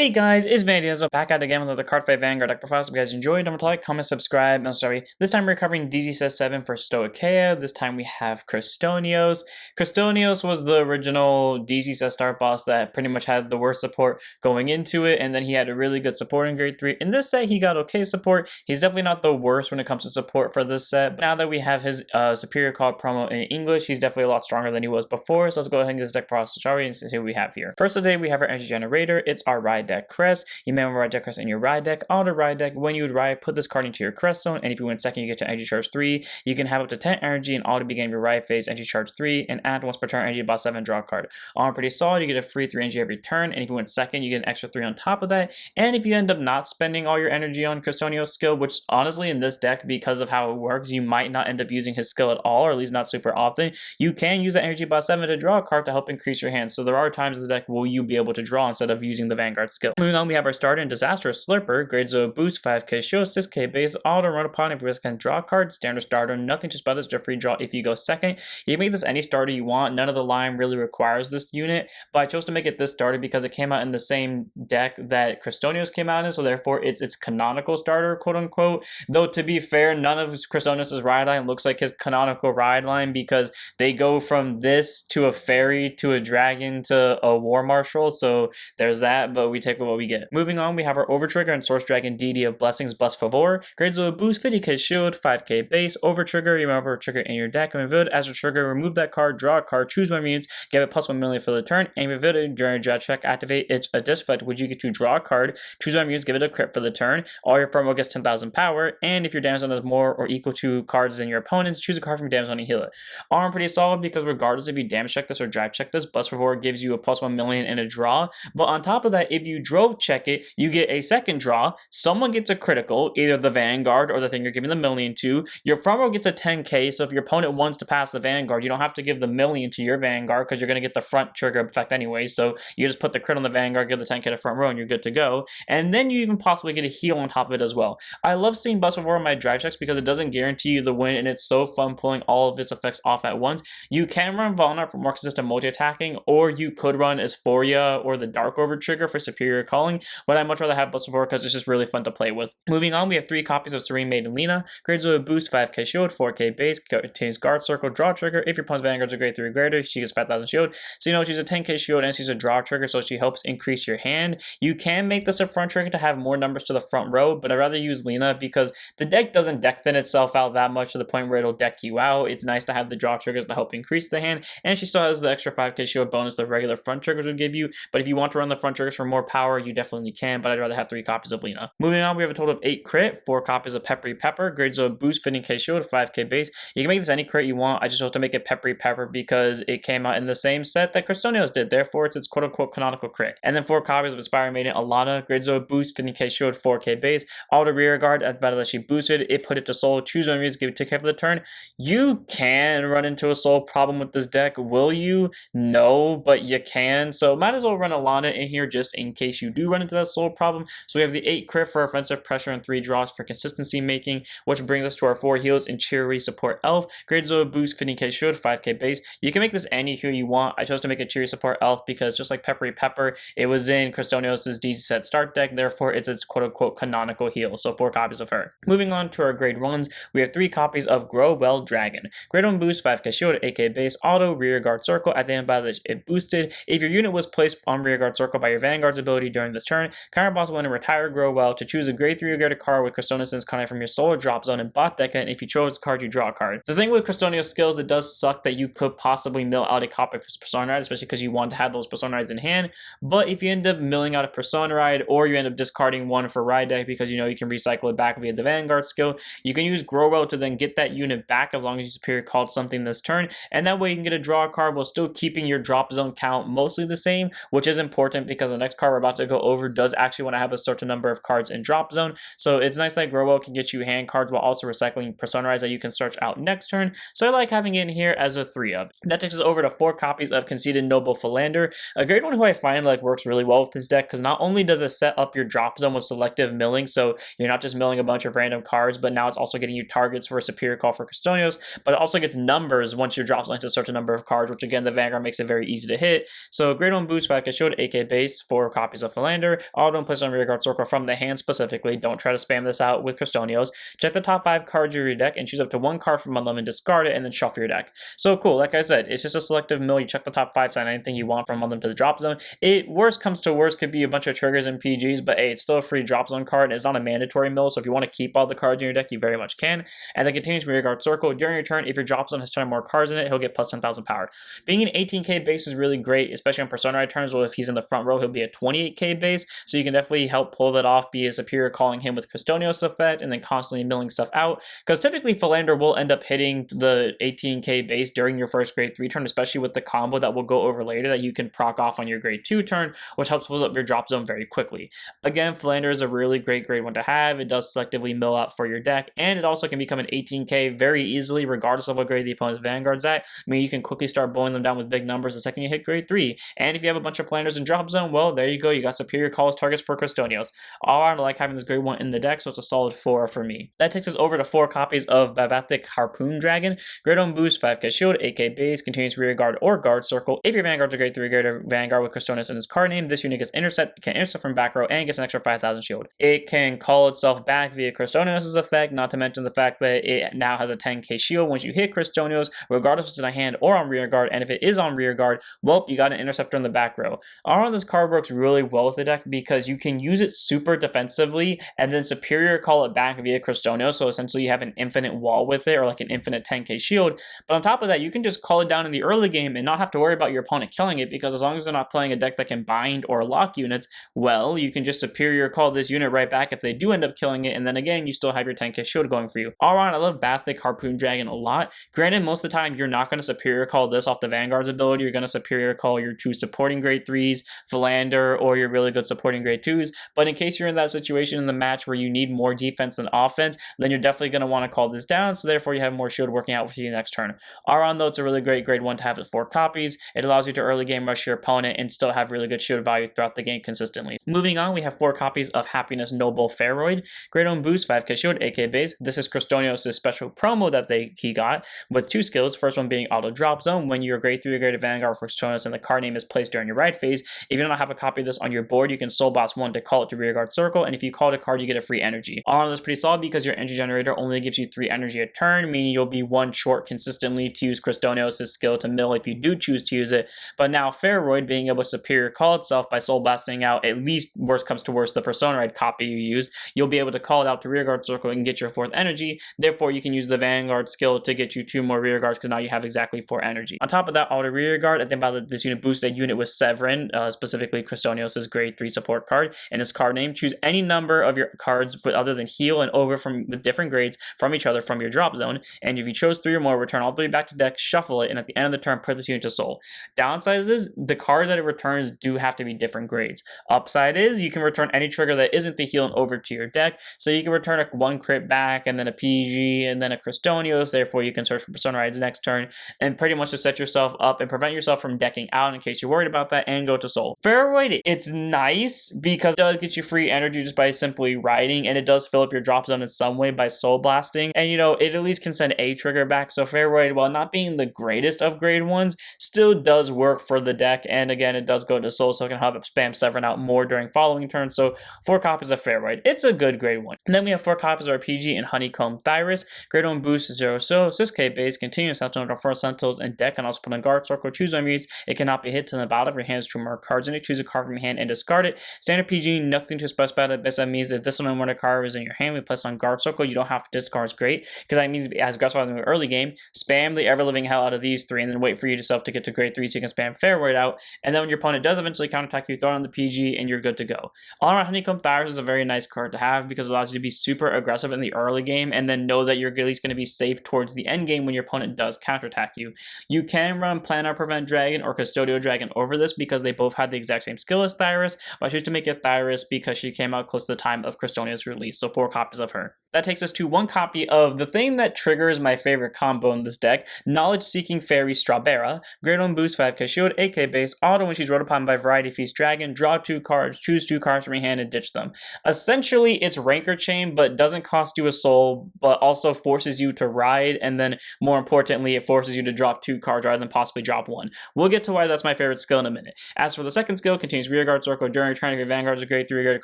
Hey guys, it's Mandias back at it again with another Card Fight Vanguard deck profile. So if you guys enjoyed, don't forget to like, comment, subscribe. I'm sorry. This time we're covering DZ Set 7 for Stoicheia. This time we have Cristianos. Cristianos was the original DZ Set start boss that pretty much had the worst support going into it, and then he had a really good support in Grade 3. In this set, he got okay support. He's definitely not the worst when it comes to support for this set, but now that we have his Superior Card promo in English, he's definitely a lot stronger than he was before. So let's go ahead and get this deck profile started and see what we have here. First today, we have our Energy Generator. It's our Ride deck crest. You may have a ride deck crest in your ride deck. On the ride deck, when you would ride, put this card into your crest zone, and if you win second, you get to energy charge 3. You can have up to 10 energy and all to begin your ride phase, energy charge 3, and add once per turn energy about 7, draw a card. On pretty solid, you get a free 3 energy every turn, and if you win second, you get an extra 3 on top of that. And if you end up not spending all your energy on Cristianos' skill, which honestly in this deck, because of how it works, you might not end up using his skill at all, or at least not super often, you can use that energy about 7 to draw a card to help increase your hand. So there are times in the deck where you be able to draw instead of using the Vanguard skill. Moving on, we have our starter in Disastrous Slurper, grade 0 boost, 5k shield, 6k base, auto run upon if you can draw a card, standard starter, nothing to spell, it's a free draw if you go second. You can make this any starter you want, none of the line really requires this unit, but I chose to make it this starter because it came out in the same deck that Cristianos came out in, so therefore it's its canonical starter, quote unquote. Though to be fair, none of Cristianos' ride line looks like his canonical ride line because they go from this to a fairy to a dragon to a war marshal, so there's that, but we take what we get. Moving on, we have our Overtrigger and Source Dragon Deity of Blessings Bless Favor. Grade 0 boost, 50k shield, 5k base. Overtrigger, you have Overtrigger in your deck. And revealed as a trigger, remove that card, draw a card, choose 1 minions, give it plus 1 million for the turn, and revealed it during a jet check, activate its a effect, which you get to draw a card, choose 1 minions, give it a crit for the turn. All your promo gets 10,000 power, and if your damage zone has more or equal to cards than your opponents, choose a card from your damage zone and heal it. Arm pretty solid because regardless if you damage check this or drive check this, Bless Favor gives you a plus 1 million and a draw. But on top of that, if you drove check it, you get a second draw. Someone gets a critical, either the Vanguard or the thing you're giving the million to. Your front row gets a 10k, so if your opponent wants to pass the Vanguard, you don't have to give the million to your Vanguard because you're going to get the front trigger effect anyway. So you just put the crit on the Vanguard, give the 10k to front row, and you're good to go. And then you even possibly get a heal on top of it as well. I love seeing Bless Favor on my drive checks because it doesn't guarantee you the win, and it's so fun pulling all of its effects off at once. You can run Valnar for more consistent multi-attacking, or you could run Asphoria or the Dark Overtrigger for superior calling, but I'd much rather have Bless Favor because it's just really fun to play with. Moving on, we have 3 copies of Serene Maiden Lina. Grade 0 boost, 5k shield, 4k base, contains guard circle, draw trigger. If your opponent's Vanguard's a grade 3 or greater, she gets 5,000 shield. So you know she's a 10k shield and she's a draw trigger, so she helps increase your hand. You can make this a front trigger to have more numbers to the front row, but I'd rather use Lina because the deck doesn't deck thin itself out that much to the point where it'll deck you out. It's nice to have the draw triggers to help increase the hand, and she still has the extra 5k shield bonus the regular front triggers would give you. But if you want to run the front triggers for more power, you definitely can, but I'd rather have 3 copies of Lina. Moving on, we have a total of 8 crit, 4 copies of Peppery Pepper, grade 0 boost, 15k shield, 5k base. You can make this any crit you want. I just chose to make it Peppery Pepper because it came out in the same set that Cristianos did, therefore it's its quote-unquote canonical crit. And then 4 copies of Aspiring Maiden Alana, grade 0 boost, 15k shield, 4k base. Auto rear guard, at the battle that she boosted, it put it to soul, choose 1 minions, give it 2k for the turn. You can run into a soul problem with this deck, will you? No, but you can, so might as well run Alana in here just in case you do run into that soul problem. So we have the 8 crit for offensive pressure and 3 draws for consistency making, which brings us to our 4 heals in Cheery Support Elf, grade 0 boost, 15k shield, 5k base. You can make this any heal you want. I chose to make it Cheery Support Elf because just like Peppery Pepper, it was in Cristianos' DZ set start deck, therefore it's its quote-unquote canonical heal, so 4 copies of her. Moving on to our grade 1s, we have 3 copies of Grow Well Dragon. Grade 1 boost, 5k shield, 8k base, auto rear guard circle. At the end of battle, it boosted. If your unit was placed on rear guard circle by your Vanguard's ability during this turn, counter boss will retire Grow Well to choose a grade 3 or greater card with Cristianos' coming from your solar drop zone and bot deck, and if you chose a card, you draw a card. The thing with Cristianos' skills, it does suck that you could possibly mill out a copy of his Persona Ride, especially because you want to have those Persona Rides in hand, but if you end up milling out a Persona Ride, or you end up discarding one for Ride deck because you know you can recycle it back via the Vanguard skill, you can use Grow Well to then get that unit back as long as you superior called something this turn, and that way you can get a draw card while still keeping your drop zone count mostly the same, which is important because the next card we're about to go over does actually want to have a certain number of cards in drop zone, so it's nice that Grow Well can get you hand cards while also recycling Persona Rides that you can search out next turn, so I like having it in here as a 3 of. That takes us over to 4 copies of Conceited Noble Philander, a great one who I find like works really well with this deck because not only does it set up your drop zone with selective milling, so you're not just milling a bunch of random cards, but now it's also getting you targets for a superior call for Cristianos, but it also gets numbers once your drop zone hits a certain number of cards, which again the Vanguard makes it very easy to hit. So grade 1 boost, 5k shield, 8k base, 4 copies copies of Philander. All of them placed on rearguard circle from the hand specifically. Don't try to spam this out with Cristonios. Check the top 5 cards of your deck and choose up to 1 card from them and discard it, and then shuffle your deck. So cool, like I said, it's just a selective mill. You check the top 5, sign anything you want from them to the drop zone. It, worst comes to worst, could be a bunch of triggers and PGs, but hey, it's still a free drop zone card. It's not a mandatory mill, so if you want to keep all the cards in your deck, you very much can. And then continues rearguard circle. During your turn, if your drop zone has 10 or more cards in it, he'll get plus 10,000 power. Being an 18k base is really great, especially on Persona Ride turns. Well, if he's in the front row, he'll be a 28k base, so you can definitely help pull that off, be a superior calling him with Cristonios effect, and then constantly milling stuff out. Because typically Philander will end up hitting the 18k base during your first grade 3 turn, especially with the combo that we'll go over later that you can proc off on your grade 2 turn, which helps pull up your drop zone very quickly. Again, Philander is a really great grade 1 to have. It does selectively mill out for your deck, and it also can become an 18k very easily, regardless of what grade the opponent's Vanguard's at. I mean, you can quickly start blowing them down with big numbers the second you hit grade 3. And if you have a bunch of Philanders in drop zone, well, there you go. You got superior calls targets for Cristonios. All around, I like having this grade 1 in the deck, so it's a solid 4 for me. That takes us over to 4 copies of Babathic Harpoon Dragon. Grade 1 boost, 5k shield, 8k base, continues rear guard or guard circle. If your Vanguard's a grade 3 grade Vanguard with Cristonios in its card name, this unit gets can intercept from back row and gets an extra 5,000 shield. It can call itself back via Cristonios' effect, not to mention the fact that it now has a 10k shield once you hit Cristonios, regardless if it's in a hand or on rear guard, and if it is on rear guard, well, you got an interceptor in the back row. All around, this card works really well with the deck because you can use it super defensively and then superior call it back via Cristonios, so essentially you have an infinite wall with it, or like an infinite 10k shield. But on top of that, you can just call it down in the early game and not have to worry about your opponent killing it, because as long as they're not playing a deck that can bind or lock units, well, you can just superior call this unit right back if they do end up killing it, and then again, you still have your 10k shield going for you. All around, I love Bathic Harpoon Dragon a lot. Granted, most of the time, you're not going to superior call this off the Vanguard's ability. You're going to superior call your 2 supporting grade 3s, Philander, or your really good supporting grade 2s. But in case you're in that situation in the match where you need more defense than offense, then you're definitely going to want to call this down, so therefore you have more shield working out for you next turn. All around, though, it's a really great grade 1 to have with 4 copies. It allows you to early game rush your opponent and still have really good shield value throughout the game consistently. Moving on, we have 4 copies of Happiness Noble Feroid. Grade 1 boost, 5k shield, 8k base. This is Cristonios' special promo that he got with 2 skills. First one being auto drop zone. When your grade 3 or grade Vanguard for Cristonios and the card name is placed during your ride phase, if you don't have a copy of this on your board, you can soul boss 1 to call it to rearguard circle, and if you call it a card, you get a free energy. All around, this pretty solid because your energy generator only gives you 3 energy a turn, meaning you'll be 1 short consistently to use Cristonios' skill to mill if you do choose to use it. But now Feroid being able to superior call itself by soul blasting out, at least worst comes to worst, the Persona Ride copy you used, you'll be able to call it out to rearguard circle and get your 4th energy. Therefore, you can use the Vanguard skill to get you 2 more rearguards because now you have exactly 4 energy. On top of that, auto rearguard, I think about this unit boosted unit with Severin, specifically Cristonios' grade 3 support card, and his card name. Choose any number of your cards other than heal and over from with different grades from each other from your drop zone, and if you chose 3 or more, return all 3 back to deck, shuffle it, and at the end of the turn, put this unit to soul. Downside is the cards that it returns do have to be different grades. Upside is you can return any trigger that isn't the heal and over to your deck, so you can return a 1 crit back, and then a PG, and then a Cristonios, therefore you can search for Persona Rides next turn, and pretty much to set yourself up and prevent yourself from decking out in case you're worried about that, and go to soul. Feroid, it's nice because it does get you free energy just by simply riding, and it does fill up your drop zone in some way by soul blasting, and you know, it at least can send a trigger back, so Feroid, while not being the greatest of grade 1s, still does work for the deck, and again, it does go to soul, so it can help spam Severin out more during following turns, so 4 copies of Feroid. It's a good grade 1. And then we have 4 copies of RPG and Honeycomb Thyrus. Grade 1 boost, 0 so, 6k base, continuous sentinel to 4 sentinels and deck, and also put on guard circle, choose on mutes. It cannot be hit to the bottom of your hands, 2 more cards in it, choose a card from your hand and discard it. Standard PG, nothing to express about it. That means that this one when a card is in your hand, we place on guard circle, you don't have to discard. Is great, because that means as aggressive in the early game, spam the ever-living hell out of these 3, and then wait for yourself to get to grade 3 so you can spam Feroid out, and then when your opponent does eventually counterattack you, throw it on the PG, and you're good to go. All around, Honeycomb Thyrus is a very nice card to have because it allows you to be super aggressive in the early game, and then know that you're at least going to be safe towards the end game when your opponent does counterattack you. You can run Planar Prevent Dragon or Custodio Dragon over this because they both had the exact same skill as Thyrus, but I choose to make it Thyrus because she came out close to the time of Cristonia's release, so 4 copies of her. That takes us to one copy of the thing that triggers my favorite combo in this deck, Knowledge Seeking Fairy Strawberra. Grade 1 boost, 5k shield, 8k base, auto when she's rode upon by Variety Feast Dragon, draw 2 cards, choose 2 cards from your hand and ditch them. Essentially, it's Ranker Chain, but doesn't cost you a soul, but also forces you to ride, and then more importantly, it forces you to drop 2 cards rather than possibly drop 1. We'll get to why that's my favorite skill in a minute. As for the second skill, continues Rearguard Circle during return of your Vanguard as a grade 3 Rearguard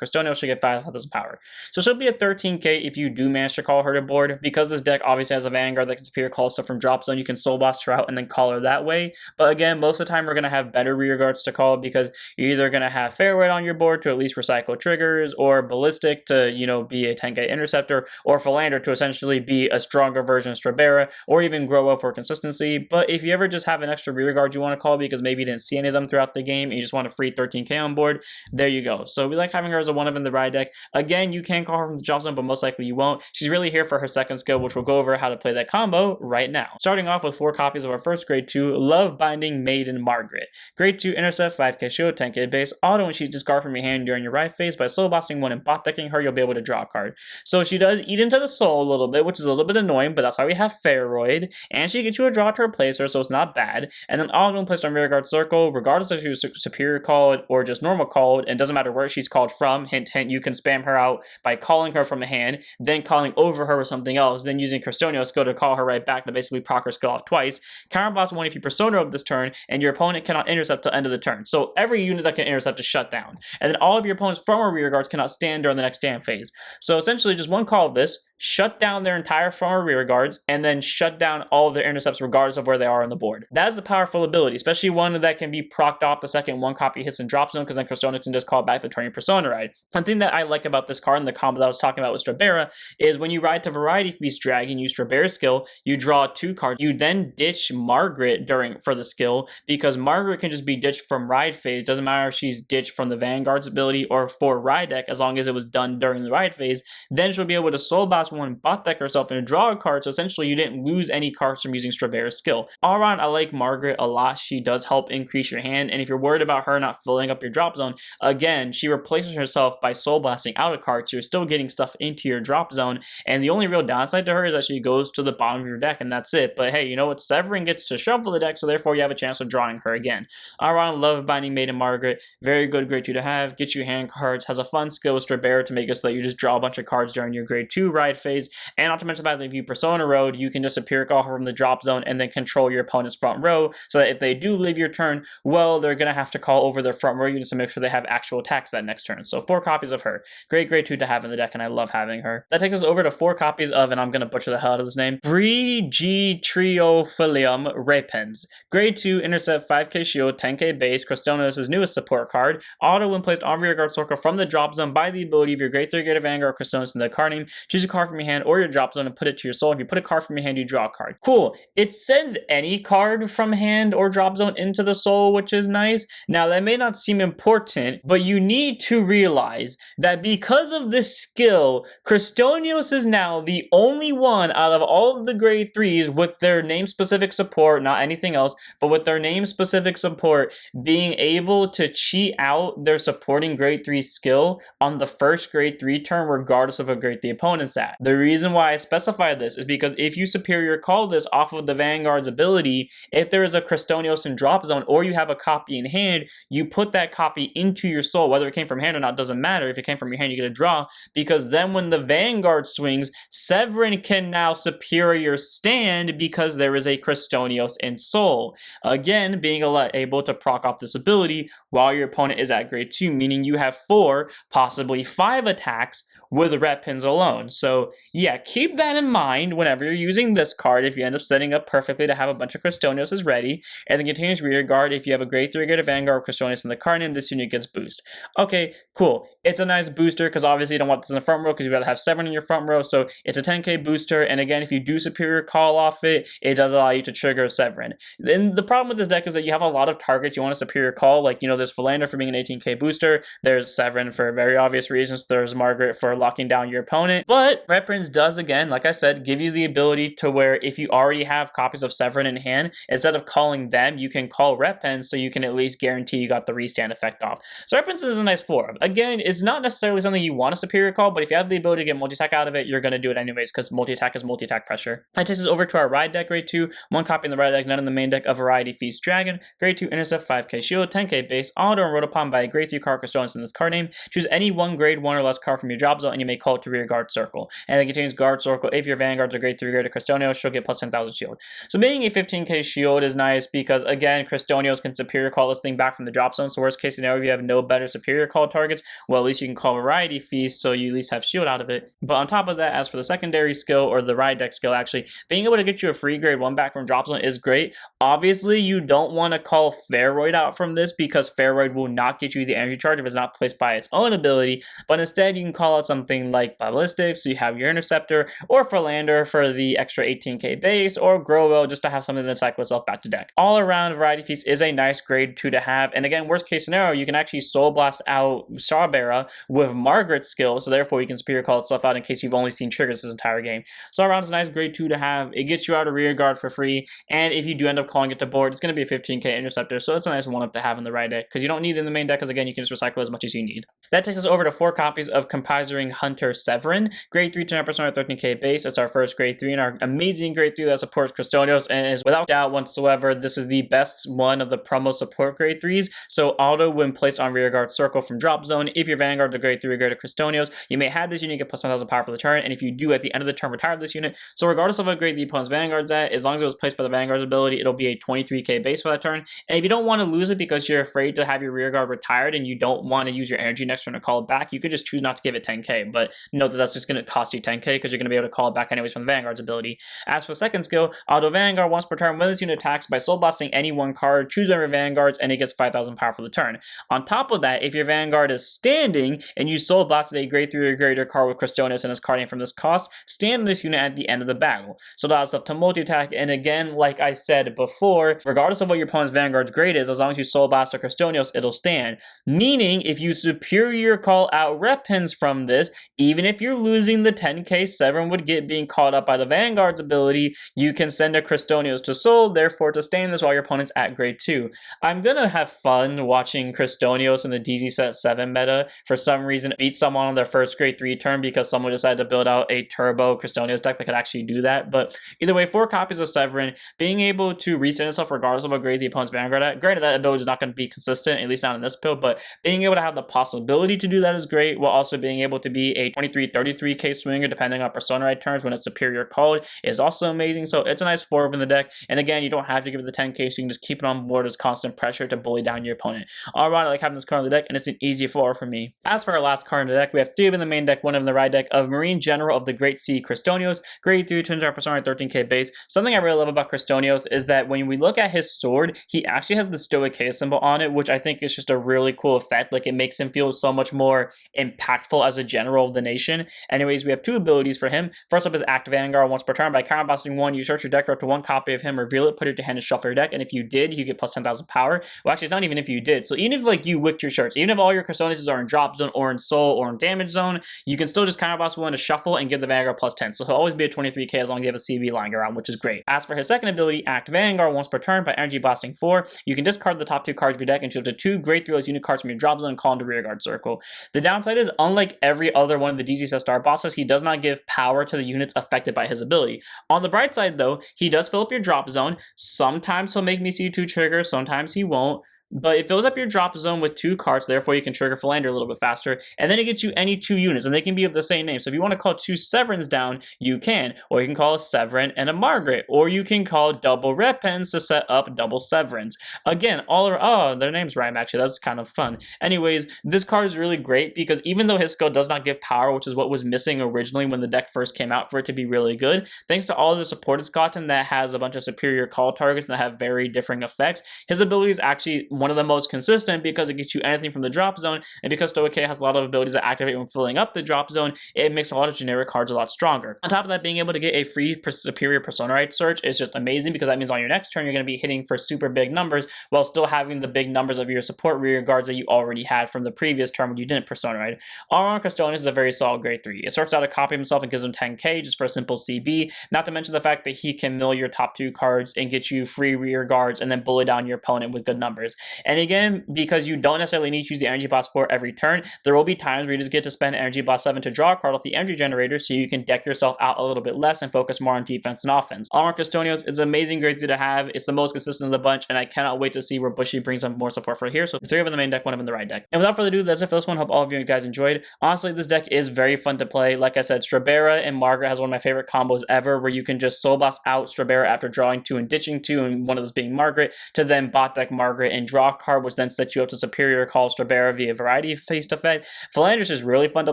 Custodial, she'll get 5,000 power. So she'll be a 13k if you do manage to call her to board. Because this deck obviously has a Vanguard that can superior call stuff from drop zone, you can soul blast her out and then call her that way. But again, most of the time we're going to have better Rearguards to call because you're either going to have Fairway on your board to at least recycle triggers, or Ballistic to, be a 10k interceptor, or Philander to essentially be a stronger version of Strawberra, or even grow up for consistency. But if you ever just have an extra Rearguard you want to call because maybe you didn't see any of them throughout the game and you just want a free 13k on board, there you go. So we like having her as a one of in the ride deck. Again, you can call her from the drop zone, but most likely you won't. She's really here for her second skill, which we'll go over how to play that combo right now. Starting off with 4 copies of our first grade 2, Love Binding Maiden Margaret. Grade 2 intercept, 5k shield, 10k base, auto when she's discard from your hand during your ride phase. By soul blasting 1 and bot decking her, you'll be able to draw a card. So she does eat into the soul a little bit, which is a little bit annoying, but that's why we have Feroid, and she gets you a draw to replace her, so it's not bad. And then auto when placed on Rearguard Circle, regardless if she was superior called or just normal called, and doesn't matter where she's called from, hint hint, you can spam her out by calling her from the hand, then calling over her with something else, then using Cristianos skill to call her right back to basically proc her skill off twice. Counterblast 1 if you persona of this turn, and your opponent cannot intercept till end of the turn. So every unit that can intercept is shut down. And then all of your opponent's former rear guards cannot stand during the next stand phase. So essentially just one call of this, shut down their entire former rear guards, and then shut down all of their intercepts regardless of where they are on the board. That is a powerful ability, especially one that can be procced off the second 1 copy hits in drop zone, because then Cristianos can just call back the turning persona ride. Something that I like about this card and the combo that I was talking about with Strawberra is when you ride to Variety Feast Dragon, use Strawberra's skill, you draw 2 cards, you then ditch Margaret for the skill, because Margaret can just be ditched from ride phase. Doesn't matter if she's ditched from the Vanguard's ability or for ride deck, as long as it was done during the ride phase. Then she'll be able to soul blast 1, bot deck herself, and draw a card, so essentially you didn't lose any cards from using Strawberra's skill. All around, I like Margaret a lot. She does help increase your hand, and if you're worried about her not filling up your drop zone, again, she replaces herself by soul blasting out a card, so you're still getting stuff into your drop zone, and the only real downside to her is that she goes to the bottom of your deck, and that's it. But hey, you know what? Severin gets to shuffle the deck, so therefore you have a chance of drawing her again. All around, Love Binding Maiden Margaret, very good grade 2 to have, gets you hand cards, has a fun skill with Strawberra to make it so that you just draw a bunch of cards during your grade 2 ride phase, and not to mention that if you persona road, you can just superior call her from the drop zone and then control your opponent's front row, so that if they do leave your turn, well, they're going to have to call over their front row units to make sure they have actual attacks that next turn. So 4 copies of her. Great grade 2 to have in the deck, and I love having her. That takes us over to 4 copies of, and I'm going to butcher the hell out of this name, Brigitriophilium Repens. Grade 2, intercept, 5k shield, 10k base, Cristianos' newest support card. Auto when placed on Rearguard Circle from the drop zone by the ability of your grade 3 Gate Vanguard Cristianos in the card name. Choose a card from your hand or your drop zone and put it to your soul. If you put a card from your hand, you draw a card. Cool. It sends any card from hand or drop zone into the soul, which is nice. Now, that may not seem important, but you need to realize that because of this skill, Cristianos is now the only one out of all of the grade 3s with their name-specific support, not anything else, but with their name-specific support, being able to cheat out their supporting grade 3 skill on the first grade 3 turn, regardless of a grade 3 opponent's at. The reason why I specify this is because if you superior call this off of the Vanguard's ability, if there is a Cristianos in drop zone or you have a copy in hand, you put that copy into your soul. Whether it came from hand or not doesn't matter. If it came from your hand, you get a draw, because then when the Vanguard swings, Severin can now superior stand because there is a Cristianos in soul. Again, being able to proc off this ability while your opponent is at grade 2, meaning you have 4, possibly 5 attacks with red pins alone. So yeah, keep that in mind whenever you're using this card if you end up setting up perfectly to have a bunch of Cristianos ready, and then continues rear guard if you have a grade 3 Gate Vanguard Cristianos in the card name, this unit gets boost. Okay, cool. It's a nice booster because obviously you don't want this in the front row because you'd rather have 7 in your front row, so it's a 10k booster, and again, if you do superior call off it, it does allow you to trigger Severin. Then the problem with this deck is that you have a lot of targets you want to superior call, like, there's Philander for being an 18k booster, there's Severin for very obvious reasons, there's Margaret for locking down your opponent. But Red Prince does, again, like I said, give you the ability to where if you already have copies of Severin in hand, instead of calling them, you can call Red Prince, so you can at least guarantee you got the restand effect off. So Red Prince is a nice 4. Again, it's not necessarily something you want a superior call, but if you have the ability to get multi-attack out of it, you're going to do it anyways, because multi-attack is multi-attack pressure. That takes us over to our ride deck, grade 2. 1 copy in the ride deck, none in the main deck, a Variety Feast Dragon. Grade 2 Intercept, 5k shield, 10k base, auto and rolled upon by a grade 3 card Cristianos in this card name. Choose any one grade 1 or less card from your drop zone, and you may call it to rear guard circle. And it contains guard circle. If your Vanguards are grade 3 grade to Cristianos, she'll get plus 10,000 shield. So being a 15k shield is nice because, again, Cristianos can superior call this thing back from the drop zone. So worst case scenario, if you have no better superior call targets, well, at least you can call Variety Feast, so you at least have shield out of it. But on top of that, as for the secondary skill, or the ride deck skill actually, being able to get you a free grade 1 back from drop zone is great. Obviously, you don't want to call Feroid out from this because Feroid will not get you the energy charge if it's not placed by its own ability, but instead you can call out something like Ballistics, so you have your Interceptor, or Philander for the extra 18k base, or Growell just to have something that cycles itself back to deck. All around, Variety Feast is a nice grade 2 to have, and again, worst case scenario, you can actually Soul Blast out Strawberry with Margaret's skill, so therefore you can superior call itself out in case you've only seen triggers this entire game. So all around, it's a nice grade 2 to have. It gets you out of rear guard for free, and if you do end up calling it to board, it's going to be a 15k Interceptor, so it's a nice 1-up to have in the right deck, because you don't need it in the main deck, because again, you can just recycle as much as you need. That takes us over to 4 copies of Compisoring Hunter Severin, grade 3 10% 13k base. It's our first grade 3 and our amazing grade 3 that supports Cristianos, and is without doubt whatsoever, this is the best one of the promo support grade 3s. So auto when placed on rear guard circle from drop zone. If your Vanguard are grade 3 or greater Cristianos, you may have this unit get plus 10,000 power for the turn, and if you do at the end of the turn retire this unit, so regardless of what grade the opponent's Vanguard's at, as long as it was placed by the Vanguard's ability, it'll be a 23k base for that turn. And if you don't want to lose it because you're afraid to have your rear guard retired and you don't want to use your energy next turn to call it back, you could just choose not to give it 10k, but note that that's just going to cost you 10k because you're going to be able to call it back anyways from the Vanguard's ability. As for the second skill, Auto Vanguard, once per turn, when this unit attacks by soul blasting any one card, choose one of your Vanguards, and it gets 5,000 power for the turn. On top of that, if your Vanguard is standing and you soul blasted a grade 3 or greater card with Cristianos and his card name from this cost, stand this unit at the end of the battle. So it allows itself to multi-attack, and again, like I said before, regardless of what your opponent's Vanguard's grade is, as long as you soul blast or Cristianos, it'll stand. Meaning, if you superior call out Repens from this, even if you're losing the 10k Severin would get being caught up by the Vanguard's ability, you can send a Cristianos to soul, therefore to stand this while your opponent's at grade 2. I'm gonna have fun watching Cristianos in the DZ set 7 meta for some reason beat someone on their first grade 3 turn because someone decided to build out a turbo Cristianos deck that could actually do that. But either way, 4 copies of Severin, being able to reset itself regardless of what grade the opponent's Vanguard at. Granted, that ability is not going to be consistent, at least not in this build, but being able to have the possibility to do that is great, while also being able to be a 23-33k swinger depending on persona right turns when it's superior called is also amazing. So it's a nice 4 in the deck, and again, you don't have to give it the 10k, so you can just keep it on board as constant pressure to bully down your opponent. Alright, I like having this card in the deck, and it's an easy 4 for me. As for our last card in the deck, we have 3 of in the main deck, 1 of in the right deck of Marine General of the Great Sea Cristianos, grade 3, turns our persona 13k base. Something I really love about Cristianos is that when we look at his sword, he actually has the Stoicheia symbol on it, which I think is just a really cool effect. Like, it makes him feel so much more impactful as a general of the nation. Anyways, we have 2 abilities for him. First up is Act Vanguard. Once per turn, by counterblasting 1, you search your deck for up to 1 copy of him, reveal it, put it to hand, and shuffle your deck. And if you did, you get plus 10,000 power. Well, actually, it's not even if you did. So even if like you whiffed your search, even if all your Cristianos are in drop zone or in soul or in damage zone, you can still just counterblast 1 to shuffle and give the Vanguard plus 10. So he'll always be a 23k as long as you have a CV lying around, which is great. As for his second ability, Act Vanguard, once per turn, by energy blasting 4, you can discard the top 2 cards of your deck and choose up to 2 grade 3 unit cards from your drop zone and call into rear guard circle. The downside is, unlike every other one of the DZ set star bosses, he does not give power to the units affected by his ability. On the bright side though, he does fill up your drop zone. Sometimes he'll make me see 2 triggers, sometimes he won't. But it fills up your drop zone with 2 cards, therefore you can trigger Philander a little bit faster, and then it gets you any 2 units, and they can be of the same name. So if you want to call 2 Severins down, you can, or you can call a Severin and a Margaret, or you can call double Repens to set up double Severins. Again, their names rhyme actually, that's kind of fun. Anyways, this card is really great because even though his skill does not give power, which is what was missing originally when the deck first came out for it to be really good, thanks to all of the support it's gotten that has a bunch of superior call targets that have very differing effects, his abilities actually one of the most consistent because it gets you anything from the drop zone, and because Stoicheia has a lot of abilities that activate when filling up the drop zone, it makes a lot of generic cards a lot stronger. On top of that, being able to get a free superior Persona Right search is just amazing because that means on your next turn you're going to be hitting for super big numbers while still having the big numbers of your support rear guards that you already had from the previous turn when you didn't Persona Right. Aron Cristianos is a very solid grade 3. It sorts out a copy of himself and gives him 10k just for a simple CB, not to mention the fact that he can mill your top 2 cards and get you free rear guards and then bully down your opponent with good numbers. And again, because you don't necessarily need to use the energy bot support every turn, there will be times where you just get to spend energy bot 7 to draw a card off the energy generator so you can deck yourself out a little bit less and focus more on defense and offense. Aron Cristianos is an amazing grade 3 to have. It's the most consistent of the bunch, and I cannot wait to see where Bushy brings up more support for here. So 3 of them in the main deck, 1 of them in the right deck. And without further ado, that's it for this one. Hope all of you guys enjoyed. Honestly, this deck is very fun to play. Like I said, Strabera and Margaret has one of my favorite combos ever, where you can just Soul Blast out Strabera after drawing 2 and ditching 2, and one of those being Margaret, to then bot deck Margaret and draw a card, which then sets you up to Superior Call Strabera via Variety Feast effect. Philander's is really fun to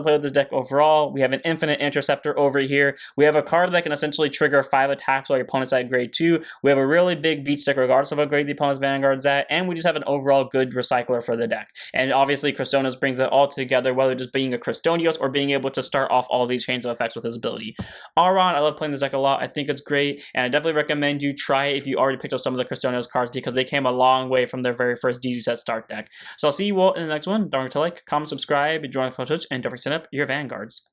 play with this deck overall. We have an Infinite Interceptor over here. We have a card that can essentially trigger 5 attacks while your opponent's at grade 2. We have a really big beat stick regardless of what grade the opponent's Vanguard's at, and we just have an overall good recycler for the deck. And obviously, Cristianos brings it all together, whether just being a Cristonios or being able to start off all these chains of effects with his ability. Aron, I love playing this deck a lot. I think it's great, and I definitely recommend you try it if you already picked up some of the Cristonios cards because they came a long way from their very first DZ set start deck. So I'll see you all in the next one. Don't forget to like, comment, subscribe, join the Twitch, and don't forget to set up your Vanguards.